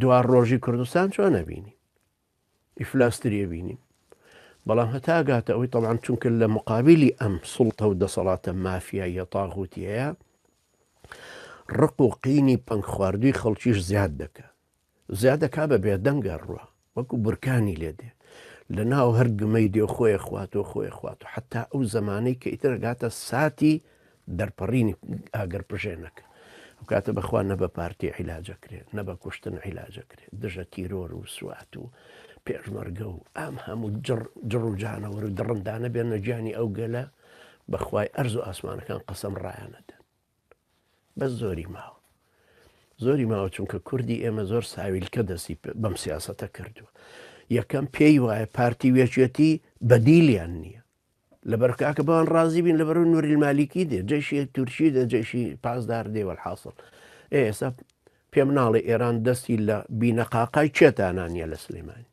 دوار ڕۆژی کوردستان چۆن نەبینی ئیفلاستریە بینیم بەڵام هەتاگاتە ئەوەی طبعاً چونکە لە مقابلی ئەم سوڵتە و دەسەڵاتە مافیایە تاغوتیەیە ڕق و قینی پەنگ خواردووی خەڵکیش زیاد دەکا بە بێدەنگە ڕوە وەکو بورکانی لێدێ لە ناو هەر گمەی دێ خۆی خواتەوە حتا ئەو زمانەی کە ئیترگاتە ساتی دەرپەڕینی ئاگەر پژێنەکە ئەو کاتە بەخوا نە بە پارتی عیلاجەکرێت نە بە کوشتن عیلاجەکرێت دژە تیرۆر و سوات و پێشمەرگە و ئەم هەموو جڕ و جانەوەر و دڕندانە بێن نەجیانی ئەو گەلە بەخوای ئەرز و ئاسمانەکان قەسەم ڕایانەدەن بەس زۆری ماوە چونکە کوردی ئێمە زۆر ساویلکە دەستی بەم سیاسەتە کردووە یەکەم پێی وایە پارتی وێچێتی بەدیلیان نییە لەبەر کاکە بەوان ڕازی بین لەبەر نووری المالیکی دێ جێشی تورکی دە جێشی پاسدار دێوە الحاصل ئێستا پێم ناڵێ ئێران دەستی لە بینەقاقای چێتانانیە لە سلێمانی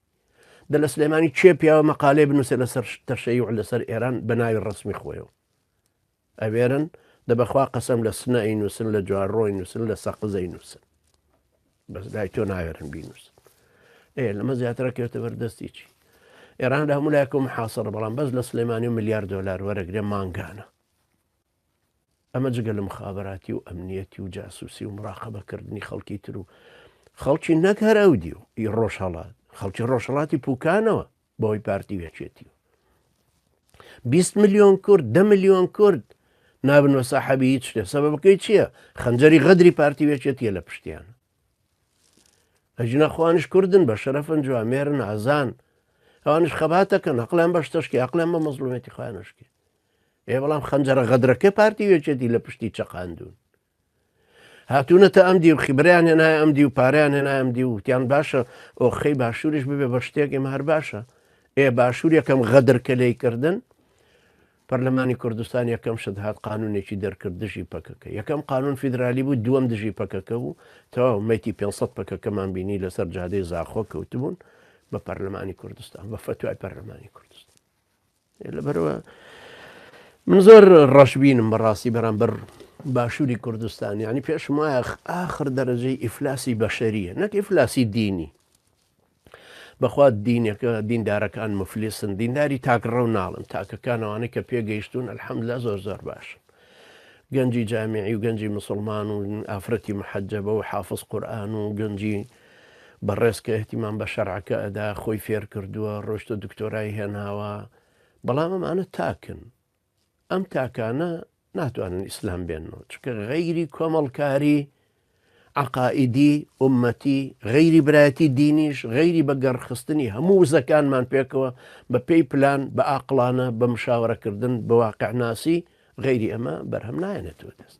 لە سلێمانی چێ پیاوە مەقالێ بنووسێ لەسەر تەشەیع لەسەر ئێران بە ناوی ڕسمی خۆیەوە ئەوێرن دەبەخوا قەسەم لە سنەی نووسن لە جوارڕۆی نووسن لە سەقزەی نووسن بەس لای تۆ ناوێرن بینووسن لەمە زیاترە کەوتە بەردەستی چی ئێران لە هەموو لایەکە محاصرە بەڵام بەس لە سلێمانی و ملیار دۆلار وەرەگرێ مانگانە ئەمە جگە لە مخابراتی و ئەمنیەتی و جاسوسی و مراقەبەکردنی خەڵکی تر و خەڵکی نەک هەر ئەودی و ئی ڕۆژهەڵات خەڵکی ڕۆژهەڵاتی پوکانەوە بەوەی پارتی وێچێتی 20 ملیۆن کورد 10 ملیۆن کورد نابن وە ساحەبی هیچ شتێ سەبەبەکەی چییە خەنجەری غەدری پارتی وێچێتیە لە پشتیانە ئەجنە خوانش کوردن بە شەرەفن جوامێرن ئازان ئەوانش خەباتەکەن ئەقلیان بەش تەشکی ئەقلیان بە مەزلومەتی خوانشکی بەڵام خەنجەرە غەدرەکە پارتی وێچێتی لە پشتی چەقاندون هاتوونەتە ئەمدی و خیبریان هێنای ئەمدی و پاریان هێنای ئەمدی و وتیان باشە ئۆخەی باشووریش ببێ بە شتێک ئێمە هەر باشە باشوور یەکەم غەدرکە لێیکردن پەرلەمانی کوردستان یەکەم شت هات قانونێکی دەرکرد دژی پەکەکە یەکەم قانون فیدرالی بوو دووەم دژی پەکەکە بوو تەواو مەیتی 500 پەکەکەمان بینی لەسەر جادەی زاخۆ کەوتبوون بە پەرلەمانی کوردستان بە فتوای پەرلەمانی کوردستان لەبەرەوە من زۆر ڕەشبینم بەڕاستی بەرامبەر باشووری کوردستان یعنی پێشم وایە ئاخر دەرەجەی ئیفلاسی بەشەریە نەک ئیفلاسی دینی بەخوا دینەکە دیندارەکان مفلیسن دینداری تاکڕە و ناڵن تاکەکانەوانەی کە پێگەیشتون ئەلحەمدوللا زۆر باشن گەنجی جامعی و گەنجی مسلمان و ئافرەتی محەجەبە و حافظ قورئان و گەنجی بەڕێز کە احتیمام بە شەرعەکە ئەدا خۆی فێر کردووە ڕۆیشتە دکتۆرای هێناوە بەڵام ئەمانە تاکن ئەم تاکانە ناتوانن ئیسلام بێنەوە چکە غەیری کۆمەڵکاری عقائدی ئومەتی غەیری برایەتی دینیش غەیری بە گەڕخستنی هەموو وزەکانمان پێکەوە بە پێی پلان بە ئاقلانە بە مشاوەرەکردن بە واقعناسی غەیری ئەمە بەرهەم نایەنێتەوە دەست